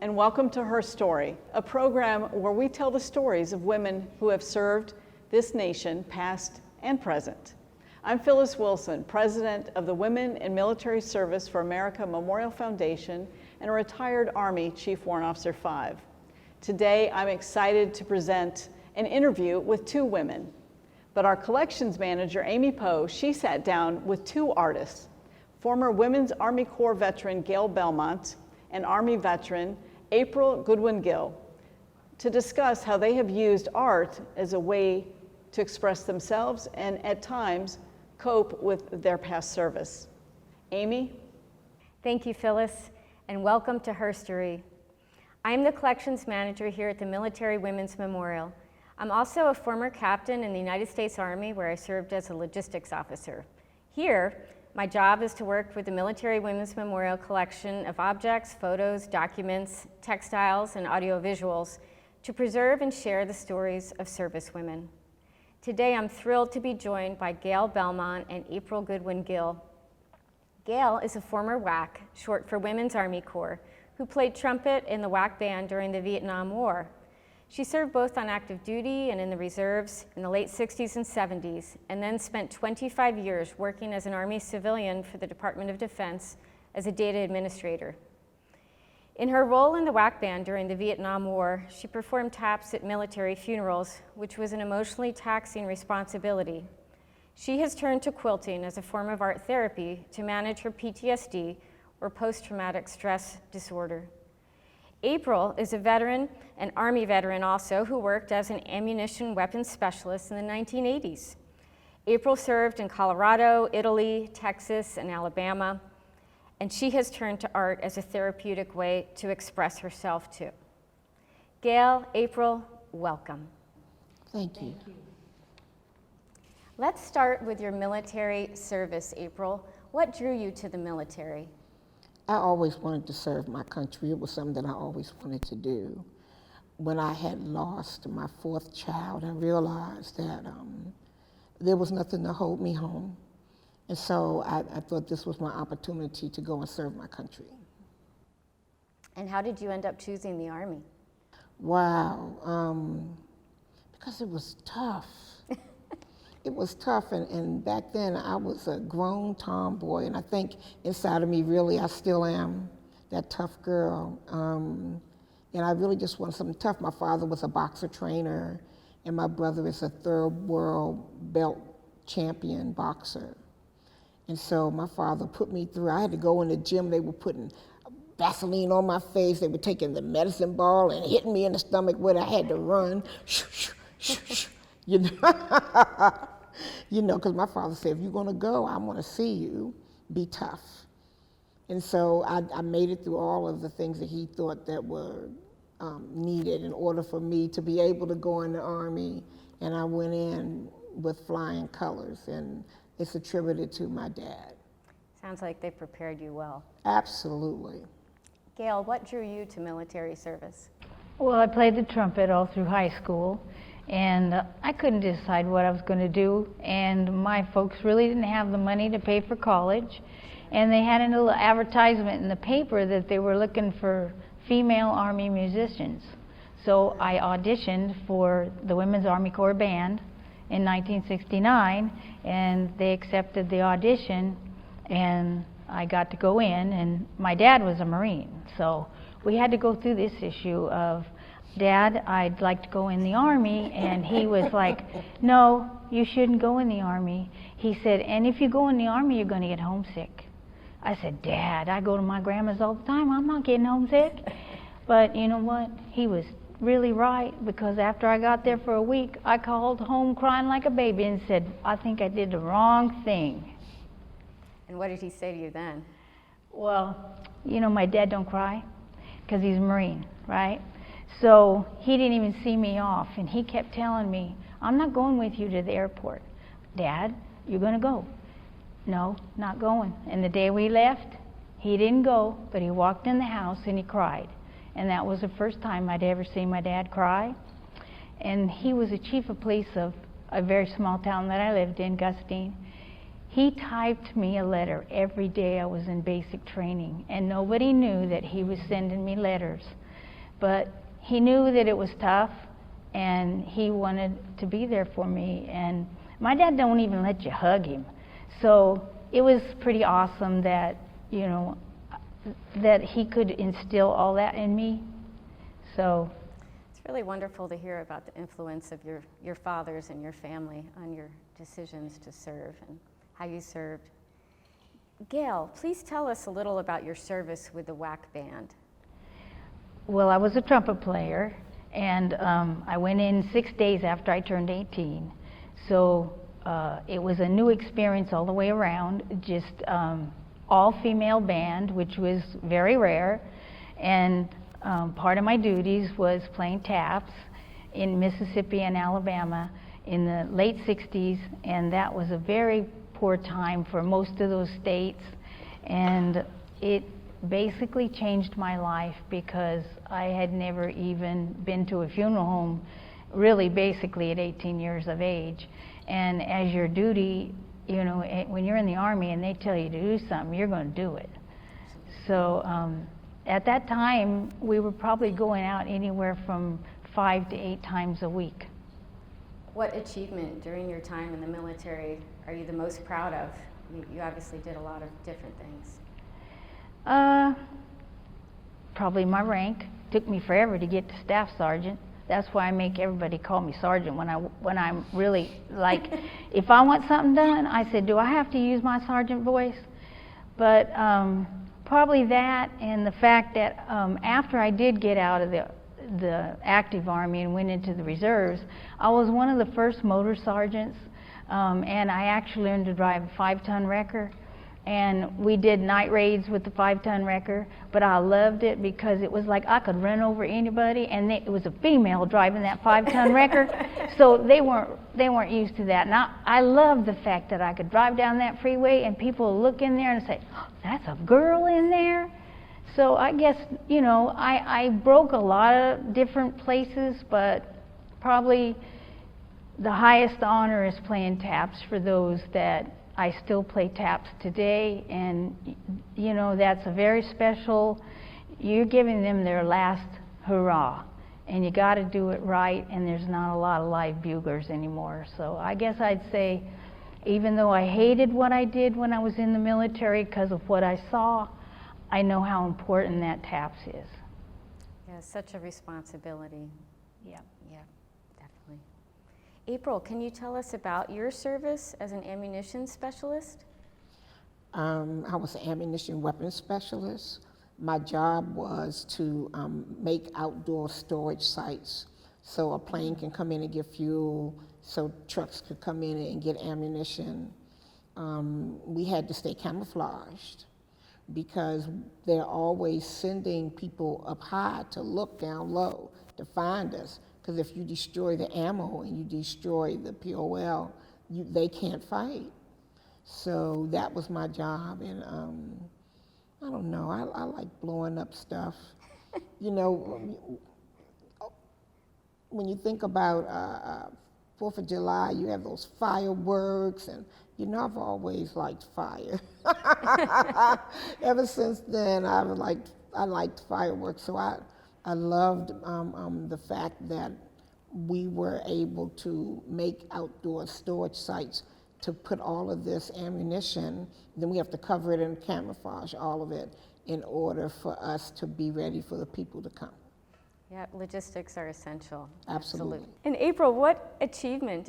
and welcome to Her Story, a program where we tell the stories of women who have served this nation, past and present. I'm Phyllis Wilson, president of the Women in Military Service for America Memorial Foundation and a retired Army Chief Warrant Officer 5. Today, I'm excited to present an interview with two women. But our collections manager, Amy Poe, she sat down with two artists, former Women's Army Corps veteran Gail Belmont and Army veteran April Goodwin Gill, to discuss how they have used art as a way to express themselves and at times cope with their past service. Amy? Thank you, Phyllis, and welcome to Her Story. I'm the collections manager here at the Military Women's Memorial. I'm also a former captain in the United States Army where I served as a logistics officer. Here, my job is to work with the Military Women's Memorial collection of objects, photos, documents, textiles, and audiovisuals to preserve and share the stories of service women. Today, I'm thrilled to be joined by Gail Belmont and April Goodwin Gill. Gail is a former WAC, short for Women's Army Corps, who played trumpet in the WAC band during the Vietnam War. She served both on active duty and in the reserves in the late 60s and 70s, and then spent 25 years working as an Army civilian for the Department of Defense as a data administrator. In her role in the WAC band during the Vietnam War, she performed taps at military funerals, which was an emotionally taxing responsibility. She has turned to quilting as a form of art therapy to manage her PTSD, or post-traumatic stress disorder. April is a veteran, an Army veteran also, who worked as an ammunition weapons specialist in the 1980s. April served in Colorado, Italy, Texas, and Alabama, and she has turned to art as a therapeutic way to express herself too. Gail, April, welcome. Thank you. Let's start with your military service, April. What drew you to the military? I always wanted to serve my country. It was something that I always wanted to do. When I had lost my fourth child, I realized that there was nothing to hold me home. And so I thought this was my opportunity to go and serve my country. And how did you end up choosing the Army? Wow, because it was tough. It was tough, and back then I was a grown tomboy, and I think inside of me, really, I still am that tough girl. And I really just wanted something tough. My father was a boxer trainer, and my brother is a third world belt champion boxer. And so my father put me through. I had to go in the gym. They were putting Vaseline on my face. They were taking the medicine ball and hitting me in the stomach with it. I had to run. You know, because my father said, if you're going to go, I want to see you be tough. And so I made it through all of the things that he thought that were needed in order for me to be able to go in the Army. And I went in with flying colors, and it's attributed to my dad. Sounds like they prepared you well. Absolutely. Gail, what drew you to military service? Well, I played the trumpet all through high school, and I couldn't decide what I was going to do, and my folks really didn't have the money to pay for college, and they had a little advertisement in the paper that they were looking for female Army musicians. So I auditioned for the Women's Army Corps Band in 1969, and they accepted the audition, and I got to go in, and my dad was a Marine, so we had to go through this issue of, Dad, I'd like to go in the Army, and he was like, no, you shouldn't go in the Army. He said, and if you go in the Army, you're going to get homesick. I said, Dad, I go to my grandma's all the time. I'm not getting homesick. But you know what? He was really right, because after I got there for a week, I called home crying like a baby and said, I think I did the wrong thing. And what did he say to you then? Well, you know, my dad don't cry because he's a Marine, right? So he didn't even see me off, and he kept telling me, I'm not going with you to the airport. Dad, you're going to go. No, not going. And the day we left, he didn't go, but he walked in the house and he cried. And that was the first time I'd ever seen my dad cry. And he was a chief of police of a very small town that I lived in, Gustine. He typed me a letter every day I was in basic training, and nobody knew that he was sending me letters. But he knew that it was tough, and he wanted to be there for me. And my dad don't even let you hug him. So it was pretty awesome that, you know, that he could instill all that in me. So It's really wonderful to hear about the influence of your fathers and your family on your decisions to serve and how you served. Gail, please tell us a little about your service with the WAC band. well, I was a trumpet player, and I went in 6 days after I turned 18. So it was a new experience all the way around, just all-female band, which was very rare. And part of my duties was playing taps in Mississippi and Alabama in the late 60s, and that was a very poor time for most of those states. And it basically changed my life because I had never even been to a funeral home, really basically at 18 years of age. And as your duty, you know, when you're in the Army and they tell you to do something, you're going to do it. So at that time, we were probably going out anywhere from 5 to 8 times a week. What achievement during your time in the military are you the most proud of? You obviously did a lot of different things. Probably my rank. Took me forever to get to staff sergeant. That's why I make everybody call me sergeant when I'm really, like, if I want something done, I said, do I have to use my sergeant voice? But probably that, and the fact that after I did get out of the active Army and went into the reserves, I was one of the first motor sergeants, and I actually learned to drive a 5-ton wrecker. And we did night raids with the 5-ton wrecker, but I loved it because it was like I could run over anybody, and it was a female driving that 5-ton wrecker, so they weren't used to that. And I loved the fact that I could drive down that freeway and people would look in there and say, oh, that's a girl in there. So I guess, you know, I broke a lot of different places, but probably the highest honor is playing taps for those that I still play taps today, and you know, that's a very special, you're giving them their last hurrah, and you got to do it right, and there's not a lot of live buglers anymore. So I guess I'd say, even though I hated what I did when I was in the military because of what I saw, I know how important that taps is. Yeah, such a responsibility. Yeah. Yeah, definitely. April, can you tell us about your service as an ammunition specialist? I was an ammunition weapons specialist. My job was to make outdoor storage sites so a plane can come in and get fuel, so trucks could come in and get ammunition. We had to stay camouflaged because they're always sending people up high to look down low to find us. Because if you destroy the ammo and you destroy the POL, they can't fight. So that was my job, and I don't know, I like blowing up stuff. You know, when you think about 4th of July, you have those fireworks, and you know, I've always liked fire. Ever since then, I liked fireworks, so I loved the fact that we were able to make outdoor storage sites to put all of this ammunition. Then we have to cover it in camouflage, all of it, in order for us to be ready for the people to come. Yeah, logistics are essential. Absolutely. And April, what achievement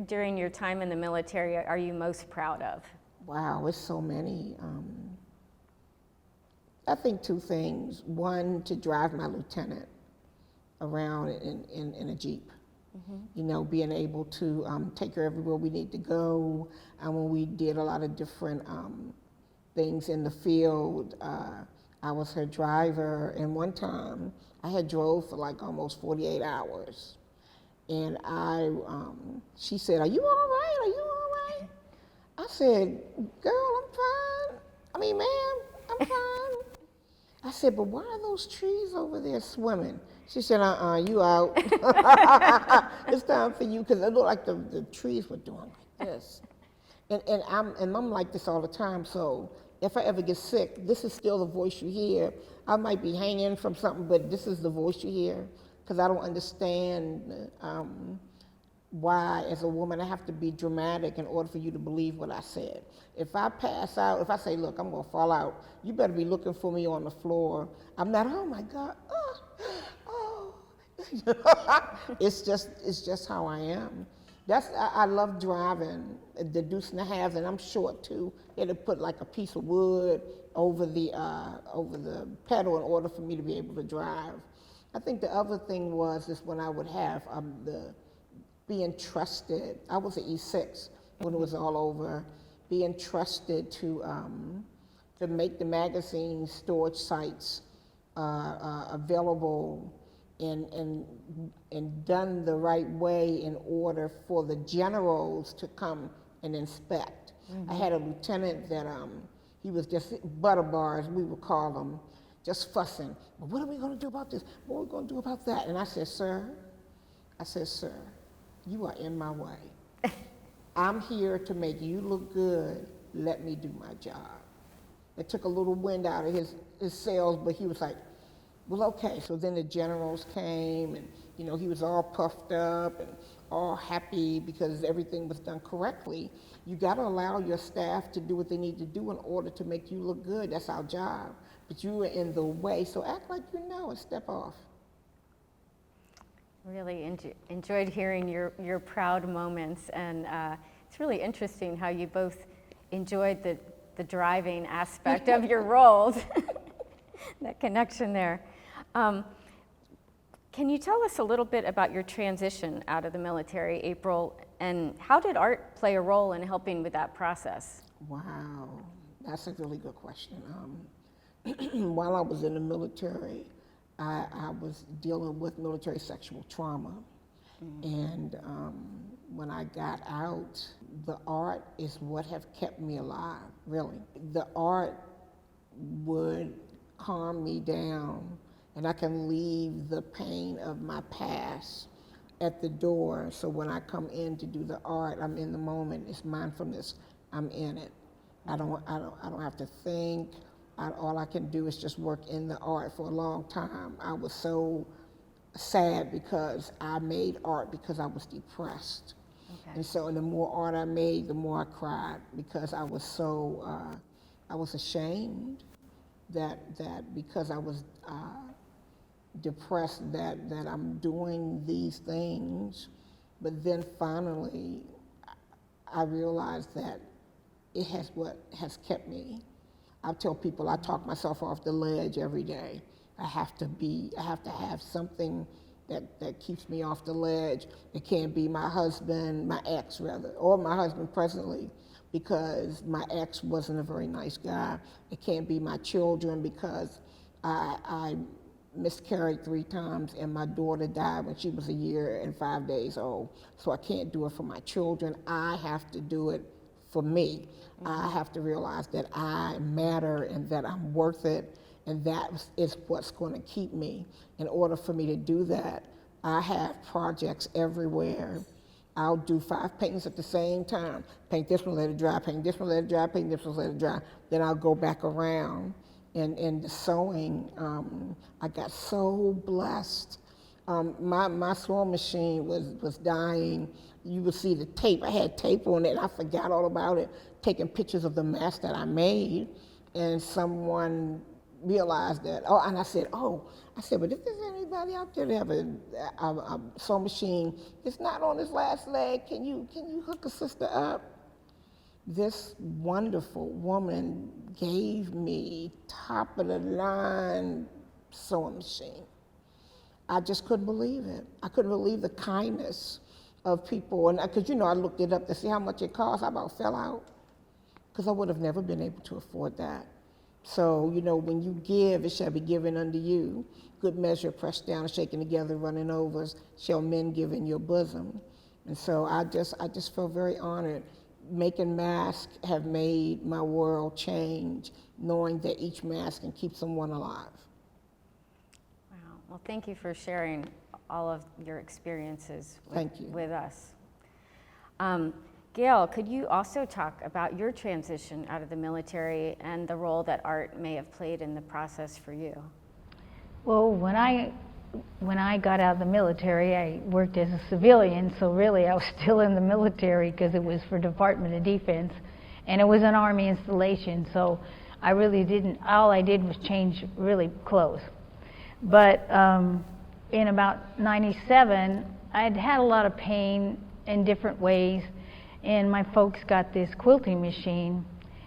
during your time in the military are you most proud of? Wow, it's so many. I think 2 things. One, to drive my lieutenant around in a Jeep. Mm-hmm. You know, being able to take her everywhere we need to go. And when we did a lot of different things in the field, I was her driver. And one time, I had drove for like almost 48 hours. And she said, are you all right? Are you all right? I said, girl, I'm fine. I mean, ma'am, I'm fine. I said, but why are those trees over there swimming? She said, you out. It's time for you, because it looked like the trees were doing like this. And I'm like this all the time, so if I ever get sick, this is still the voice you hear. I might be hanging from something, but this is the voice you hear, because I don't understand why, as a woman, I have to be dramatic in order for you to believe what I said. If I pass out, if I say, look, I'm gonna fall out, you better be looking for me on the floor. I'm not, oh my God, oh. It's just how I am. I love driving the deuce and a half, and I'm short too. They had to put like a piece of wood over the pedal in order for me to be able to drive. I think the other thing was when I would have being trusted. I was an E6 when it was all over. Being trusted to make the magazine storage sites available and done the right way in order for the generals to come and inspect. I had a lieutenant that he was just butter bars, we would call them, just fussing. Well, what are we going to do about this? What are we going to do about that? And I said, sir, you are in my way. I'm here to make you look good. Let me do my job. It took a little wind out of his sails, but he was like, well, okay. So then the generals came, and he was all puffed up and all happy because everything was done correctly. You got to allow your staff to do what they need to do in order to make you look good. That's our job. But you were in the way, so act like you know and step off. Really enjoyed hearing your proud moments, and it's really interesting how you both enjoyed the driving aspect of your roles. That connection there. Can you tell us a little bit about your transition out of the military, April, and how did art play a role in helping with that process? Wow, that's a really good question. While I was in the military, I was dealing with military sexual trauma. And when I got out, the art is what have kept me alive, really. The art would calm me down, and I can leave the pain of my past at the door. So when I come in to do the art, I'm in the moment. It's mindfulness. I'm in it. I don't have to think. All I can do is just work in the art. For a long time, I was so sad because I made art because I was depressed. Okay. And so the more art I made, the more I cried because I was so, I was ashamed that because I was depressed that I'm doing these things. But then finally, I realized that it has what has kept me. I tell people I talk myself off the ledge every day. I have to have something that keeps me off the ledge. It can't be my husband, my ex rather, or my husband presently, because my ex wasn't a very nice guy. It can't be my children because I miscarried 3 times and my daughter died when she was 1 year and 5 days old. So I can't do it for my children. I have to do it for me. I have to realize that I matter and that I'm worth it, and that is what's going to keep me. In order for me to do that, I have projects everywhere. I'll do 5 paintings at the same time. Paint this one, let it dry, paint this one, let it dry, paint this one, let it dry. Then I'll go back around. And the sewing, I got so blessed. My sewing machine was dying. You would see the tape. I had tape on it. I forgot all about it, taking pictures of the mess that I made. And someone realized that, and I said, but if there's anybody out there that have a sewing machine, it's not on its last leg, can you hook a sister up? This wonderful woman gave me top of the line sewing machine. I just couldn't believe it. I couldn't believe the kindness of people. And because, I looked it up to see how much it cost. I about fell out because I would have never been able to afford that. So, when you give, it shall be given unto you. Good measure, pressed down, shaken together, running over, shall men give in your bosom. And so I just feel very honored. Making masks have made my world change, knowing that each mask can keep someone alive. Wow. Well, thank you for sharing all of your experiences with us. Gail, could you also talk about your transition out of the military and the role that art may have played in the process for you? Well, when I got out of the military, I worked as a civilian, so really I was still in the military because it was for Department of Defense, and it was an Army installation, so I really didn't, all I did was change really clothes. But in about 97, I'd had a lot of pain in different ways, and my folks got this quilting machine,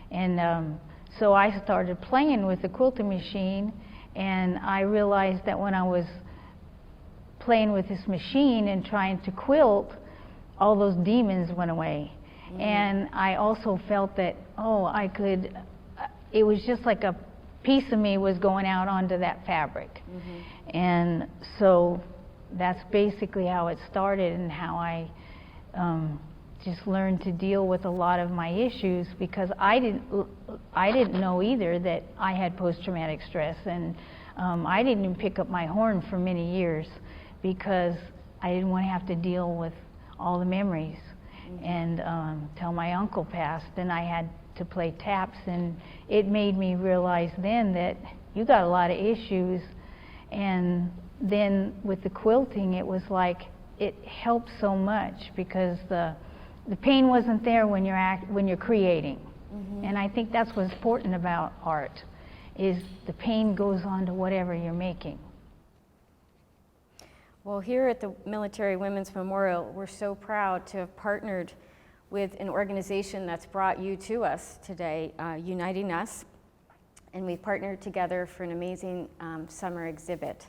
and so I started playing with the quilting machine, and I realized that when I was playing with this machine and trying to quilt, all those demons went away. Mm-hmm. And I also felt that, I could, it was just like a piece of me was going out onto that fabric. Mm-hmm. And so that's basically how it started, and how I just learned to deal with a lot of my issues, because I didn't know either that I had post-traumatic stress, and I didn't even pick up my horn for many years because I didn't want to have to deal with all the memories. Mm-hmm. And till my uncle passed, and I had to play taps, and it made me realize then that you got a lot of issues. And then with the quilting, it was like it helped so much because the pain wasn't there when you're creating. Mm-hmm. And I think that's what's important about art, is the pain goes on to whatever you're making. Well, here at the Military Women's Memorial, we're so proud to have partnered with an organization that's brought you to us today, Uniting Us, and we've partnered together for an amazing summer exhibit.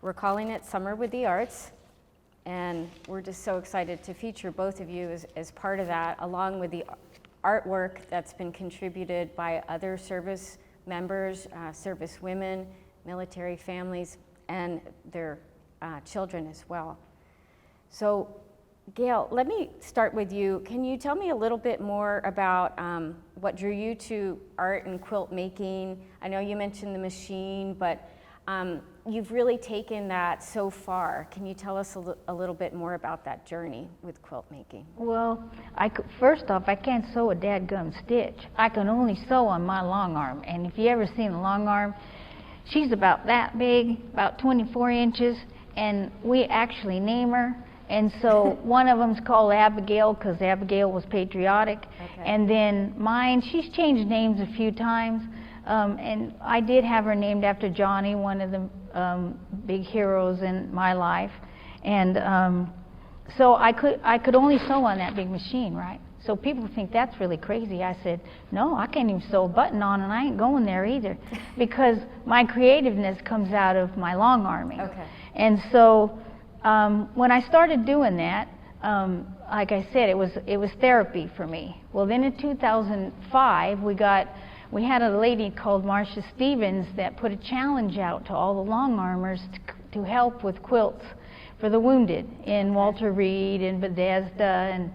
We're calling it Summer with the Arts, and we're just so excited to feature both of you as part of that, along with the artwork that's been contributed by other service members, service women, military families, and their children as well. So, Gail, let me start with you. Can you tell me a little bit more about what drew you to art and quilt making? I know you mentioned the machine, but you've really taken that so far. Can you tell us a little bit more about that journey with quilt making? Well, first off, I can't sew a dadgum stitch. I can only sew on my long arm, and if you ever seen a long arm, she's about that big, about 24 inches, and we actually name her. And so one of them's called Abigail because Abigail was patriotic. Okay. And then mine, she's changed names a few times. And I did have her named after Johnny, one of the big heroes in my life. And so I could only sew on that big machine, right? So people think that's really crazy. I said, no, I can't even sew a button on, and I ain't going there either, because my creativeness comes out of my long arming. Okay. And so when I started doing that, like I said, it was therapy for me. Well, then in 2005, we had a lady called Marcia Stevens that put a challenge out to all the long armers to help with quilts for the wounded in Walter Reed and Bethesda. And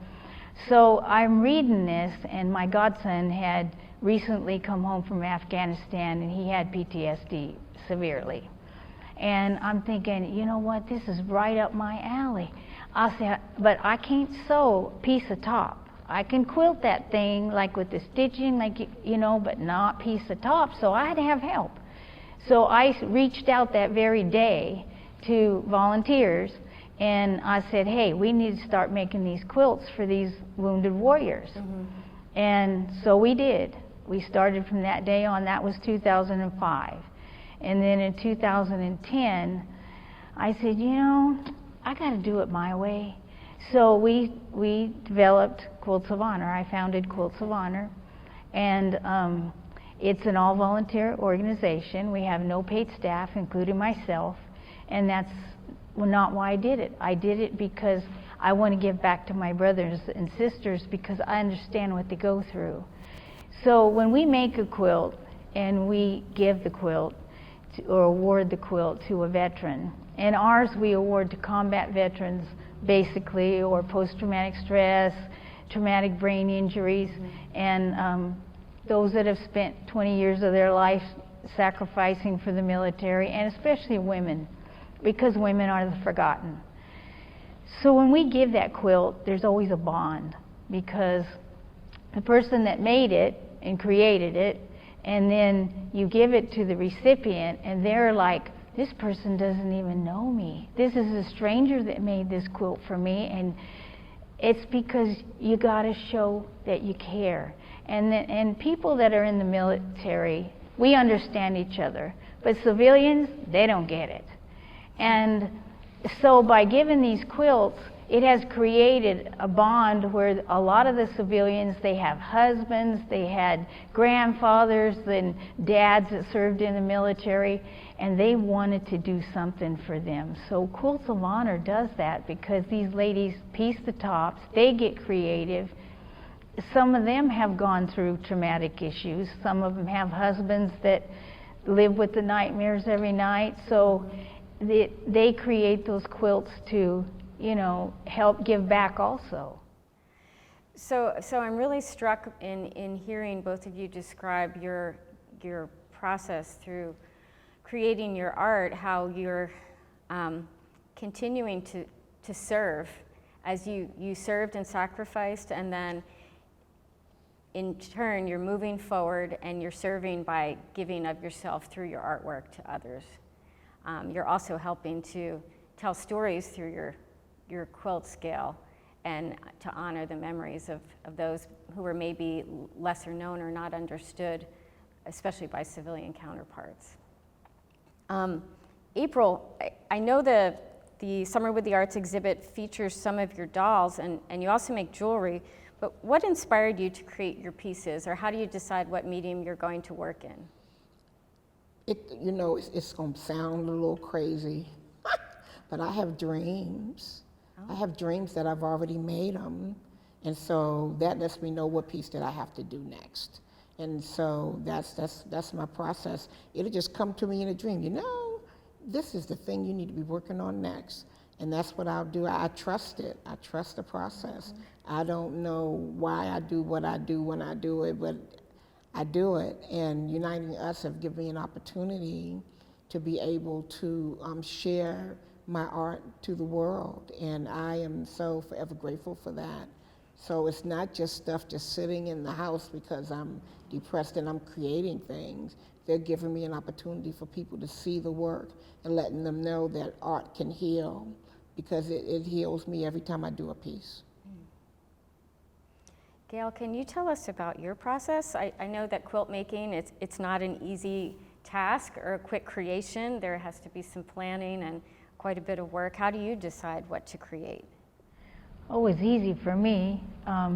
so I'm reading this, and my godson had recently come home from Afghanistan, and he had PTSD severely. And I'm thinking, you know what, this is right up my alley. I said, but I can't sew piece of top. I can quilt that thing, like with the stitching, like, but not piece of top, so I had to have help. So I reached out that very day to volunteers, and I said, hey, we need to start making these quilts for these wounded warriors. Mm-hmm. And so we did. We started from that day on. That was 2005. And then in 2010, I said, I got to do it my way. So we developed Quilts of Honor. I founded Quilts of Honor, and it's an all-volunteer organization. We have no paid staff, including myself, and that's not why I did it. I did it because I want to give back to my brothers and sisters, because I understand what they go through. So when we make a quilt and we give the quilt or award the quilt to a veteran, and ours we award to combat veterans basically, or post-traumatic stress, traumatic brain injuries, and those that have spent 20 years of their life sacrificing for the military, and especially women, because women are the forgotten. So when we give that quilt, there's always a bond because the person that made it and created it, and then you give it to the recipient and they're like, this person doesn't even know me. This is a stranger that made this quilt for me, and it's because you gotta show that you care. And people that are in the military, we understand each other, but civilians, they don't get it. And so by giving these quilts, it has created a bond where a lot of the civilians, they have husbands, they had grandfathers and dads that served in the military, and they wanted to do something for them. So Quilts of Honor does that because these ladies piece the tops, they get creative. Some of them have gone through traumatic issues. Some of them have husbands that live with the nightmares every night. So they create those quilts to, you know, help give back also. So I'm really struck in hearing both of you describe your process through creating your art, how you're continuing to serve as you served and sacrificed, and then in turn you're moving forward and you're serving by giving of yourself through your artwork to others. You're also helping to tell stories through your quilt scale and to honor the memories of those who were maybe lesser known or not understood, especially by civilian counterparts. April, I know the Summer with the Arts exhibit features some of your dolls, and you also make jewelry, but what inspired you to create your pieces, or how do you decide what medium you're going to work in? You know, it's going to sound a little crazy, but I have dreams. I have dreams that I've already made them, and so that lets me know what piece that I have to do next. And so that's my process. It'll just come to me in a dream. You know, this is the thing you need to be working on next, and that's what I'll do. I trust it. I trust the process. I don't know why I do what I do when I do it, but I do it. And Uniting Us have given me an opportunity to be able to share my art to the world, and I am so forever grateful for that. So it's not just stuff just sitting in the house because I'm depressed and I'm creating things. They're giving me an opportunity for people to see the work and letting them know that art can heal, because it heals me every time I do a piece. Gail, can you tell us about your process? I know that quilt making, it's not an easy task or a quick creation. There has to be some planning and quite a bit of work. How do you decide what to create? Oh, it's easy for me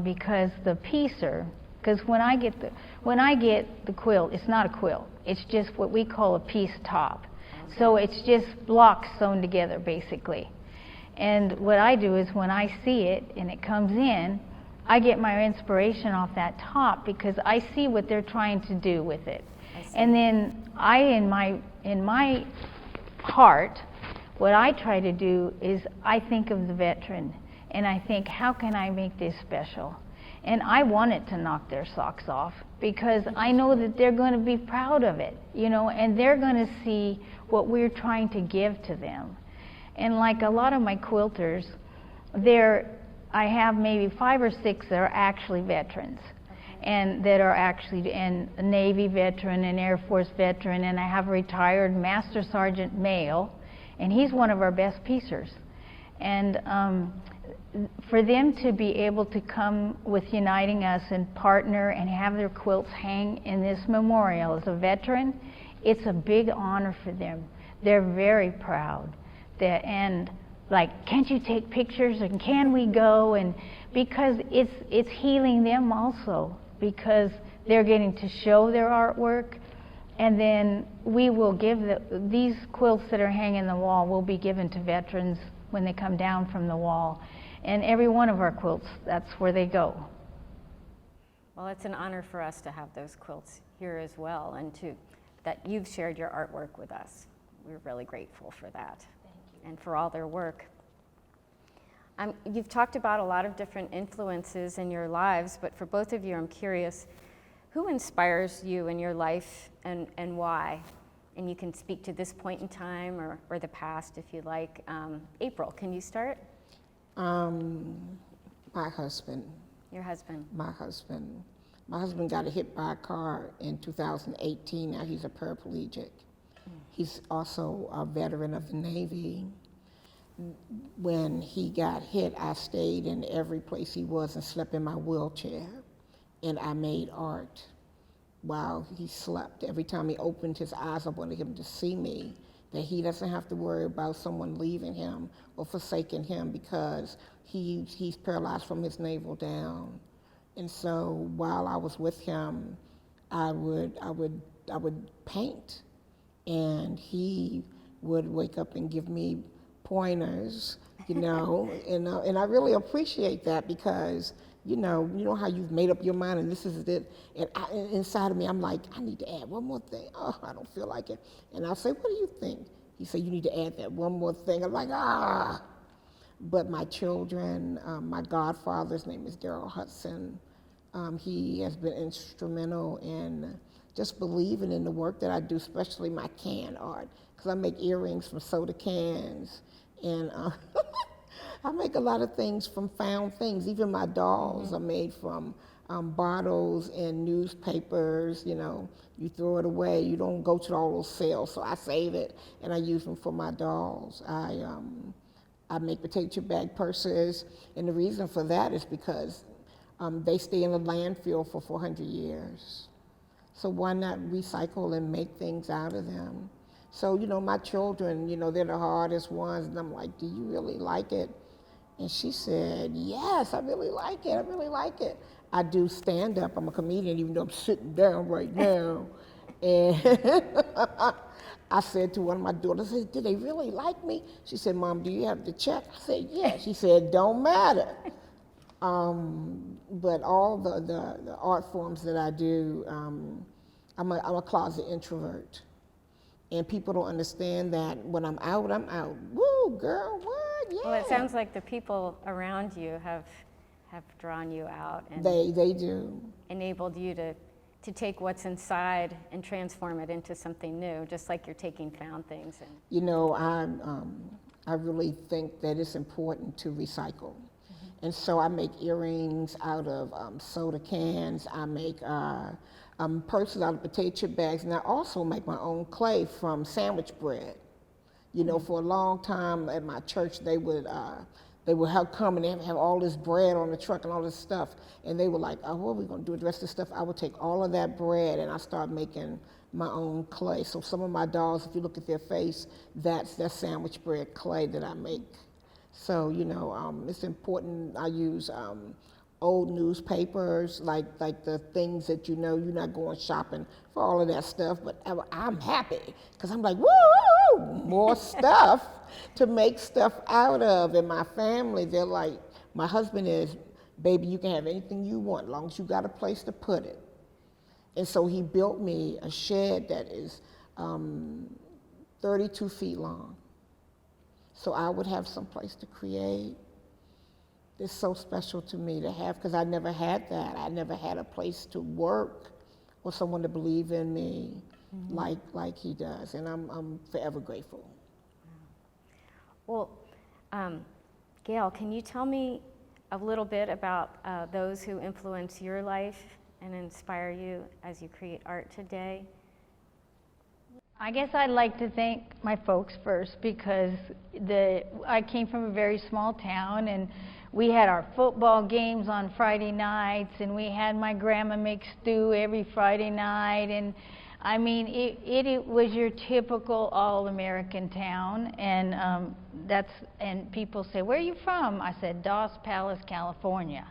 because the piecer, because when I get the quilt, it's not a quilt. It's just what we call a piece top. Okay. So it's just blocks sewn together basically. And what I do is when I see it and it comes in, I get my inspiration off that top because I see what they're trying to do with it. And then in my heart, what I try to do is I think of the veteran and I think, how can I make this special? And I want it to knock their socks off because I know that they're going to be proud of it, you know, and they're going to see what we're trying to give to them. And like a lot of my quilters, I have maybe 5 or 6 that are actually veterans, and that are actually a Navy veteran, an Air Force veteran, and I have a retired Master Sergeant male, and he's one of our best piecers. And for them to be able to come with Uniting Us and partner and have their quilts hang in this memorial as a veteran, it's a big honor for them. They're very proud. And like, can't you take pictures and can we go? And because it's healing them also, because they're getting to show their artwork, and then we will give these quilts that are hanging on the wall will be given to veterans when they come down from the wall. And every one of our quilts, that's where they go. Well, it's an honor for us to have those quilts here as well, and that you've shared your artwork with us. We're really grateful for that. And for all their work. You've talked about a lot of different influences in your lives, but for both of you, I'm curious, who inspires you in your life and why? And you can speak to this point in time or the past if you like. April, can you start? My husband. Your husband? My husband. My husband got hit by a car in 2018. Now he's a paraplegic. He's also a veteran of the Navy. When he got hit, I stayed in every place he was and slept in my wheelchair. And I made art while he slept. Every time he opened his eyes, I wanted him to see me, that he doesn't have to worry about someone leaving him or forsaking him because he's paralyzed from his navel down. And so while I was with him, I would paint, and he would wake up and give me pointers, and I really appreciate that because you know how you've made up your mind and this is it, and inside of me I'm like, I need to add one more thing. Oh, I don't feel like it. And I'll say, what do you think? He said, you need to add that one more thing. I'm like, ah. But my children, my godfather's name is Daryl Hudson. He has been instrumental in just believing in the work that I do, especially my can art, because I make earrings from soda cans, and I make a lot of things from found things. Even my dolls are made from bottles and newspapers. You throw it away. You don't go to all those sales, so I save it and I use them for my dolls. I make potato chip bag purses, and the reason for that is because they stay in the landfill for 400 years. So why not recycle and make things out of them? So, my children, they're the hardest ones, and I'm like, do you really like it? And she said, yes, I really like it, I really like it. I do stand-up, I'm a comedian, even though I'm sitting down right now. And I said to one of my daughters, I said, do they really like me? She said, Mom, do you have the check? I said, yeah. She said, don't matter. But all the art forms that I do, I'm a closet introvert. And people don't understand that when I'm out, I'm out. Woo, girl, what? Yeah. Well, it sounds like the people around you have drawn you out and They do. enabled you to take what's inside and transform it into something new, just like you're taking found things. I really think that it's important to recycle. And so I make earrings out of soda cans. I make purses out of potato chip bags, and I also make my own clay from sandwich bread. For a long time at my church, they would come and they have all this bread on the truck and all this stuff, and they were like, oh, what are we going to do with the rest of the stuff? I would take all of that bread and I start making my own clay. So some of my dolls, if you look at their face, that's sandwich bread clay that I make. So, it's important. I use old newspapers, like the things that you're not going shopping for all of that stuff, but I'm happy because I'm like, woo, more stuff to make stuff out of. And my family, they're like, my husband is, baby, you can have anything you want as long as you got a place to put it. And so he built me a shed that is 32 feet long. So I would have some place to create. It's so special to me to have, because I never had that. I never had a place to work or someone to believe in me like he does, and I'm forever grateful. Well, Gail, can you tell me a little bit about those who influence your life and inspire you as you create art today? I guess I'd like to thank my folks first, because I came from a very small town, and we had our football games on Friday nights, and we had my grandma make stew every Friday night, and I mean, it was your typical all-American town, and and people say, where are you from? I said, Doss Palace, California.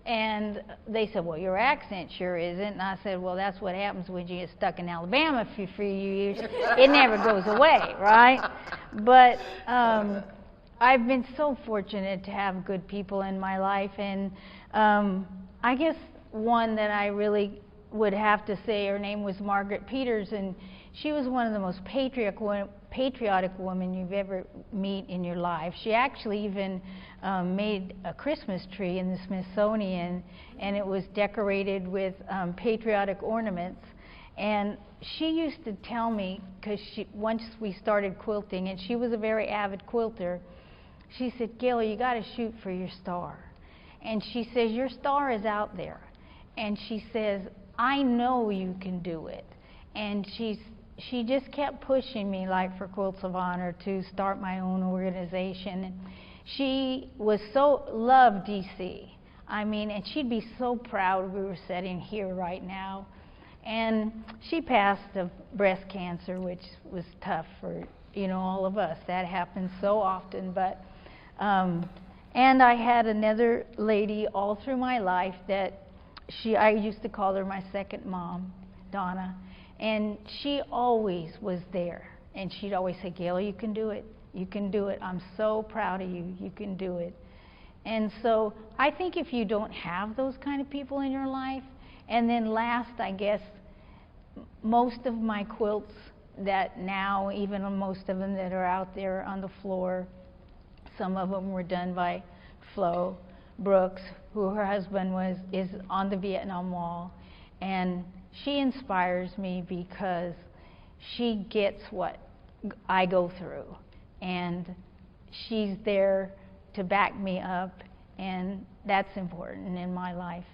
And they said, well, your accent sure isn't. And I said, well, that's what happens when you get stuck in Alabama for a few years. It never goes away, right? But I've been so fortunate to have good people in my life. And I guess one that I really would have to say, her name was Margaret Peters, and she was one of the most patriotic women you've ever meet in your life. She actually even made a Christmas tree in the Smithsonian, and it was decorated with patriotic ornaments. And she used to tell me, because once we started quilting, and she was a very avid quilter, she said, Gail, you got to shoot for your star. And she says, your star is out there. And she says, I know you can do it. And she just kept pushing me, like for Quilts of Honor, to start my own organization. And she was loved DC. I mean, and she'd be so proud we were sitting here right now. And she passed of breast cancer, which was tough for, all of us. That happens so often. But, and I had another lady all through my life that I used to call her my second mom, Donna. And she always was there. And she'd always say, Gail, you can do it. You can do it. I'm so proud of you. You can do it. And so I think if you don't have those kind of people in your life, and then last, I guess, most of my quilts that now, even most of them that are out there on the floor, some of them were done by Flo Brooks, who her husband is on the Vietnam Wall. And she inspires me because she gets what I go through. And she's there to back me up, and that's important in my life.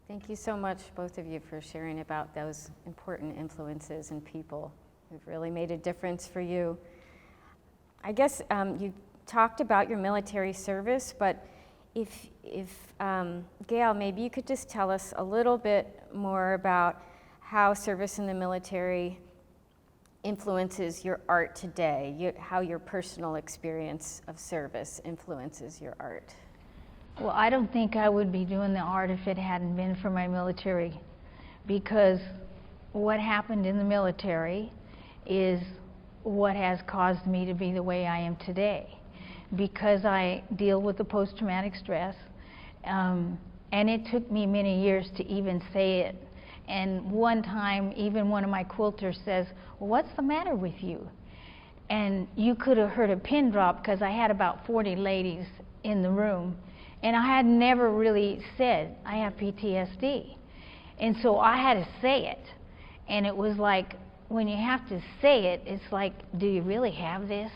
Thank you so much, both of you, for sharing about those important influences and people who've really made a difference for you. I guess you talked about your military service, but if Gail, maybe you could just tell us a little bit more about how service in the military influences your art today, how your personal experience of service influences your art. Well, I don't think I would be doing the art if it hadn't been for my military, because what happened in the military is what has caused me to be the way I am today, because I deal with the post-traumatic stress, and it took me many years to even say it. And one time, even one of my quilters says, well, what's the matter with you? And you could have heard a pin drop, because I had about 40 ladies in the room. And I had never really said, I have PTSD. And so I had to say it. And it was like, when you have to say it, it's like, do you really have this?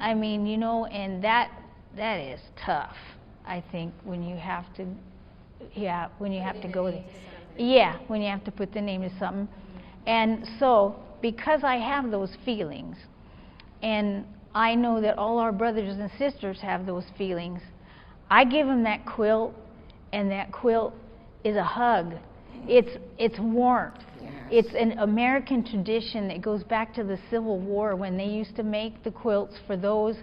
I mean, and that is tough, I think, when you have to, when you have to go there. Yeah, when you have to put the name to something. And so, because I have those feelings, and I know that all our brothers and sisters have those feelings, I give them that quilt, and that quilt is a hug. It's warmth. Yes. It's an American tradition that goes back to the Civil War, when they used to make the quilts for those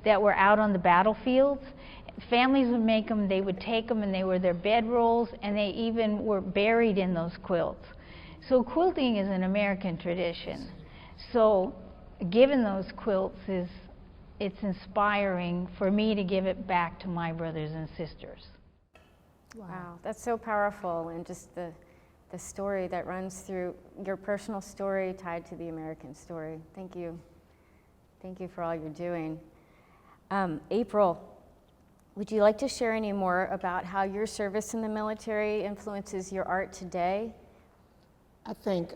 that were out on the battlefields. Families would make them, they would take them, and they were their bedrolls, and they even were buried in those quilts. So quilting is an American tradition. So giving those quilts it's inspiring for me to give it back to my brothers and sisters. Wow, that's so powerful, and just the story that runs through your personal story tied to the American story. Thank you. Thank you for all you're doing. April, would you like to share any more about how your service in the military influences your art today? I think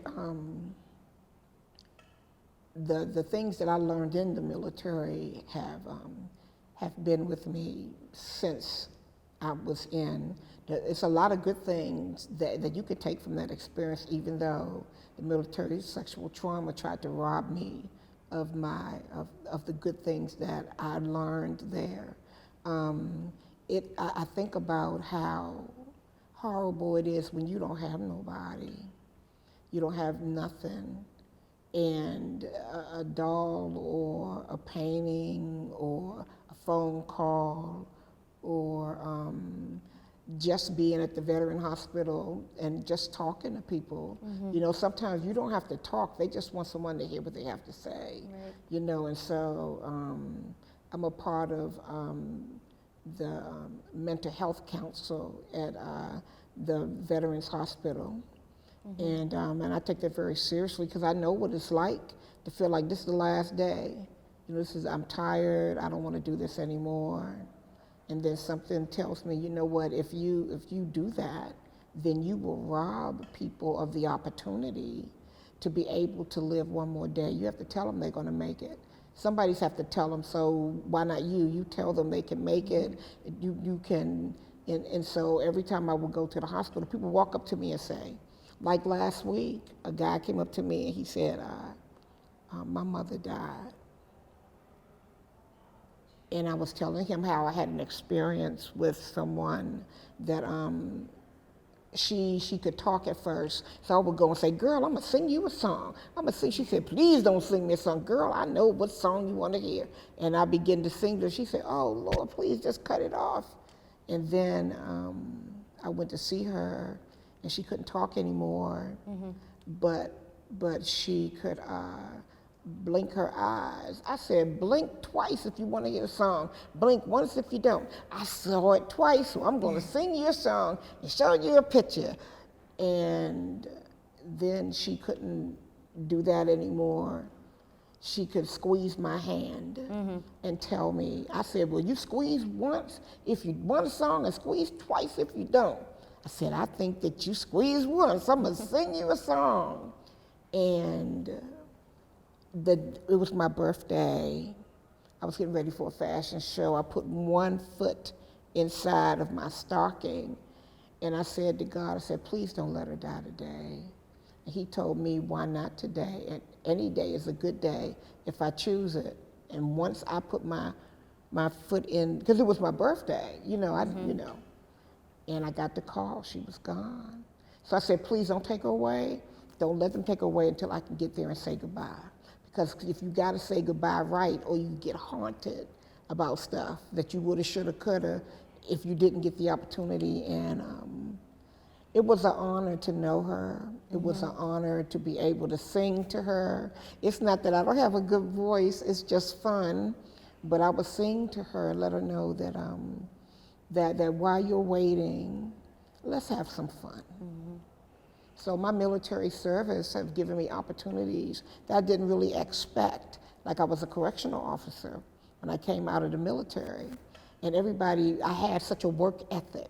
the things that I learned in the military have been with me since I was in. It's a lot of good things that you could take from that experience, even though the military sexual trauma tried to rob me of the good things that I learned there. I think about how horrible it is when you don't have nobody, you don't have nothing, and a doll or a painting or a phone call or just being at the veteran hospital and just talking to people. Mm-hmm. Sometimes you don't have to talk, they just want someone to hear what they have to say. Right. And so I'm a part of the mental health council at the Veterans Hospital. Mm-hmm. And I take that very seriously, because I know what it's like to feel like this is the last day. I'm tired, I don't want to do this anymore. And then something tells me, you know what, if you do that, then you will rob people of the opportunity to be able to live one more day. You have to tell them they're going to make it. somebody's have to tell them, so why not you? You tell them they can make it, you can, and so every time I would go to the hospital, people walk up to me and say, like last week, a guy came up to me and he said, my mother died. And I was telling him how I had an experience with someone that she could talk at first. So I would go and say, girl, I'm gonna sing you a song. I'm gonna sing. She said, please don't sing me a song. Girl, I know what song you wanna hear. And I began to sing to her. She said, oh Lord, please just cut it off. And then I went to see her and she couldn't talk anymore, but she could blink her eyes. I said, blink twice if you want to hear a song. Blink once if you don't. I saw it twice, so I'm going to sing you a song and show you a picture. And then she couldn't do that anymore. She could squeeze my hand and tell me. I said, well, you squeeze once if you want a song and squeeze twice if you don't. I said, I think that you squeeze once. I'm going to sing you a song. And it was my birthday. I was getting ready for a fashion show. I put one foot inside of my stocking, and I said to God, I said, please don't let her die today. And he told me, why not today? And any day is a good day if I choose it. And once I put my foot in, because it was my birthday, and I got the call, she was gone. So I said, please don't take her away. Don't let them take her away until I can get there and say goodbye. Because if you got to say goodbye right, or you get haunted about stuff that you woulda, shoulda, coulda, if you didn't get the opportunity. And it was an honor to know her. It was an honor to be able to sing to her. It's not that I don't have a good voice, it's just fun. But I would sing to her and let her know that, that while you're waiting, let's have some fun. So my military service have given me opportunities that I didn't really expect. Like I was a correctional officer when I came out of the military. And I had such a work ethic,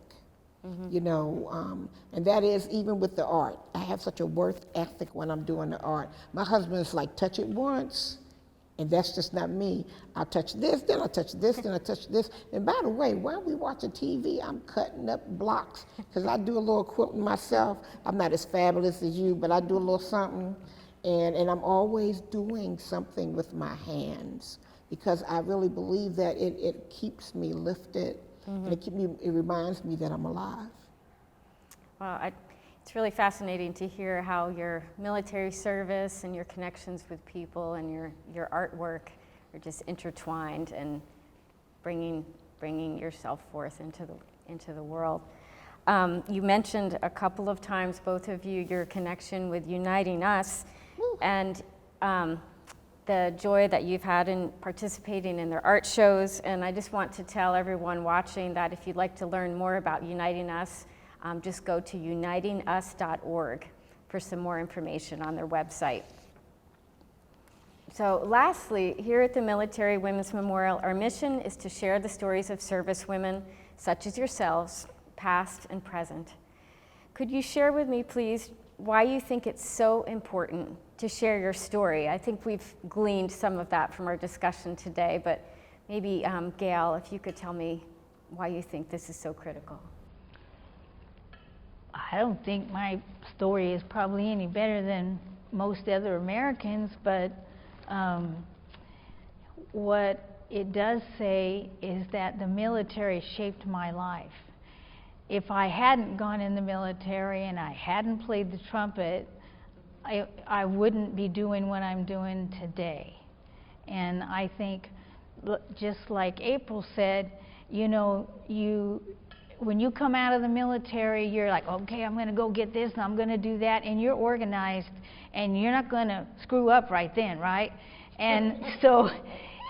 and that is even with the art. I have such a work ethic when I'm doing the art. My husband's like, touch it once, and that's just not me. I'll touch this, then I'll touch this, then I'll touch this. And by the way, while we watching TV, I'm cutting up blocks, because I do a little quilting myself. I'm not as fabulous as you, but I do a little something. And I'm always doing something with my hands, because I really believe that it keeps me lifted, and it reminds me that I'm alive. Well, it's really fascinating to hear how your military service and your connections with people and your artwork are just intertwined and bringing yourself forth into the world. You mentioned a couple of times, both of you, your connection with Uniting Us, and the joy that you've had in participating in their art shows. And I just want to tell everyone watching that if you'd like to learn more about Uniting Us, just go to unitingus.org for some more information on their website. So lastly, here at the Military Women's Memorial, our mission is to share the stories of service women such as yourselves, past and present. Could you share with me, please, why you think it's so important to share your story? I think we've gleaned some of that from our discussion today, but maybe Gail, if you could tell me why you think this is so critical. I don't think my story is probably any better than most other Americans, but what it does say is that the military shaped my life. If I hadn't gone in the military and I hadn't played the trumpet, I wouldn't be doing what I'm doing today. And I think, just like April said, when you come out of the military, you're like, okay, I'm going to go get this and I'm going to do that, and you're organized, and you're not going to screw up right then, right? And so,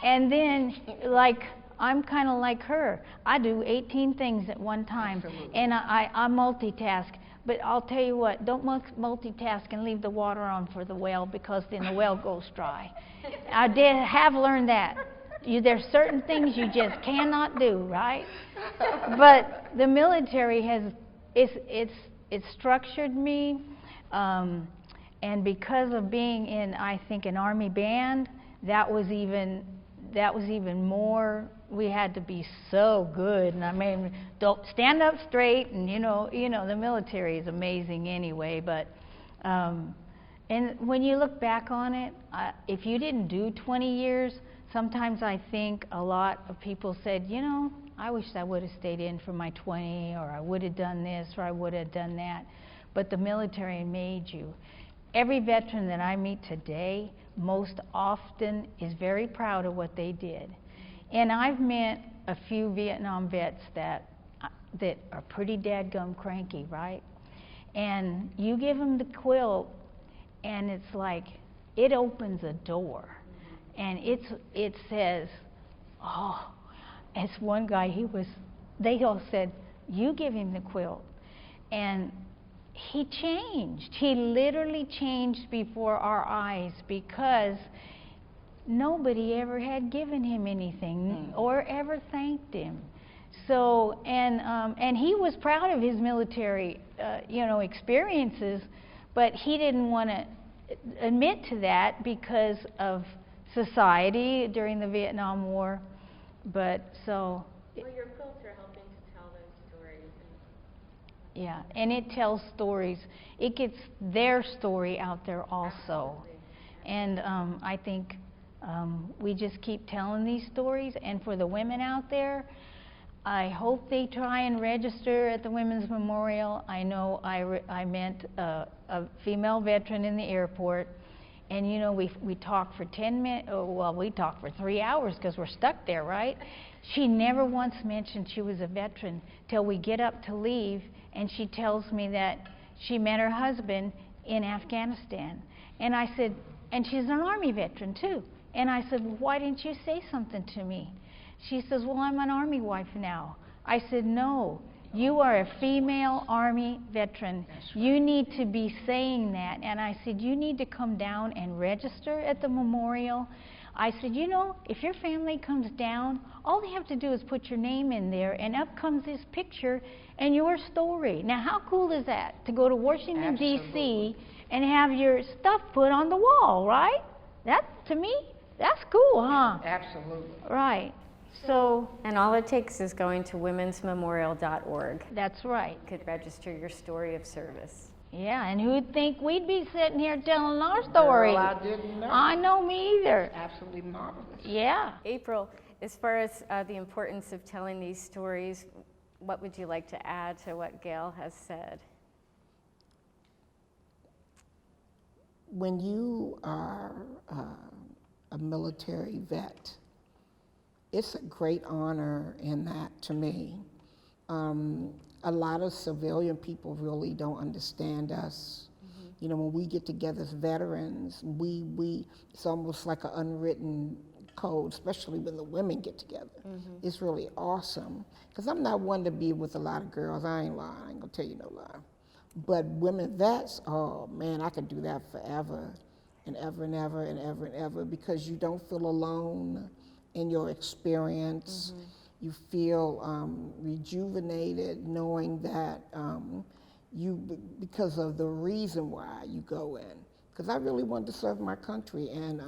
and then, like, I'm kind of like her. I do 18 things at one time, and I multitask. But I'll tell you what, don't multitask and leave the water on for the well, because then the well goes dry. I have learned that. There's certain things you just cannot do, right? But the military it's structured me, and because of being in, I think, an Army band, that was even more. We had to be so good, and I mean, don't stand up straight, and you know, the military is amazing anyway. But and when you look back on it, if you didn't do 20 years, sometimes I think a lot of people said, you know, I wish I would have stayed in for my 20, or I would have done this, or I would have done that. But the military made you. Every veteran that I meet today, most often is very proud of what they did. And I've met a few Vietnam vets that are pretty dadgum cranky, right? And you give them the quilt, and it's like, it opens a door. And it says, oh, as one guy, they all said, you give him the quilt. And he changed. He literally changed before our eyes, because nobody ever had given him anything or ever thanked him. So, and he was proud of his military, experiences, but he didn't want to admit to that because of society during the Vietnam War. But so. Well, your quilts are helping to tell those stories. Yeah, and it tells stories. It gets their story out there also. Absolutely. And I think we just keep telling these stories. And for the women out there, I hope they try and register at the Women's Memorial. I know I met a female veteran in the airport, and we talked for 10 minutes. Well, we talked for 3 hours because we're stuck there, right? She never once mentioned she was a veteran till we get up to leave, and she tells me that she met her husband in Afghanistan. And I said, and she's an Army veteran too. And I said, well, why didn't you say something to me? She says, well, I'm an Army wife now. I said, no, you are a female Army veteran. You need to be saying that. And I said, you need to come down and register at the memorial. I said, if your family comes down, all they have to do is put your name in there, and up comes this picture and your story. Now, how cool is that, to go to Washington, D.C. and have your stuff put on the wall, right? That, to me, that's cool, huh? Absolutely. Right. So, And all it takes is going to womensmemorial.org. that's right. You could register your story of service. Yeah, and who'd think we'd be sitting here telling our story? Girl, I didn't know. I know, me either. Absolutely marvelous. Yeah. April, as far as the importance of telling these stories, what would you like to add to what Gail has said? When you are a military vet, it's a great honor in that to me. A lot of civilian people really don't understand us. Mm-hmm. When we get together as veterans, it's almost like an unwritten code, especially when the women get together. Mm-hmm. It's really awesome. Because I'm not one to be with a lot of girls. I ain't lying. I ain't gonna tell you no lie. But women vets, oh man, I could do that forever and ever and ever and ever and ever, because you don't feel alone in your experience. Mm-hmm. You feel rejuvenated knowing that because of the reason why you go in. Because I really wanted to serve my country, and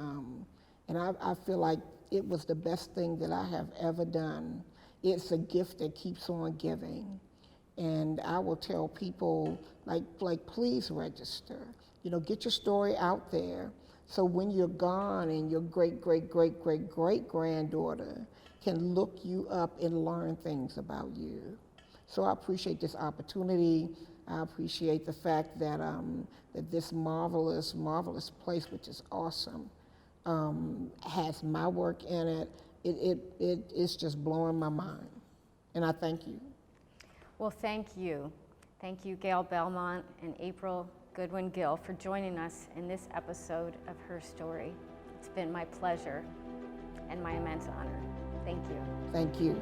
I feel like it was the best thing that I have ever done. It's a gift that keeps on giving. And I will tell people, like please register. Get your story out there, so when you're gone and your great-great-great-great-great-granddaughter can look you up and learn things about you. So I appreciate this opportunity. I appreciate the fact that that this marvelous, marvelous place, which is awesome, has my work in it. It's just blowing my mind. And I thank you. Well, thank you. Thank you, Gail Belmont and April Goodwin Gill, for joining us in this episode of Her Story. It's been my pleasure and my immense honor. Thank you. Thank you.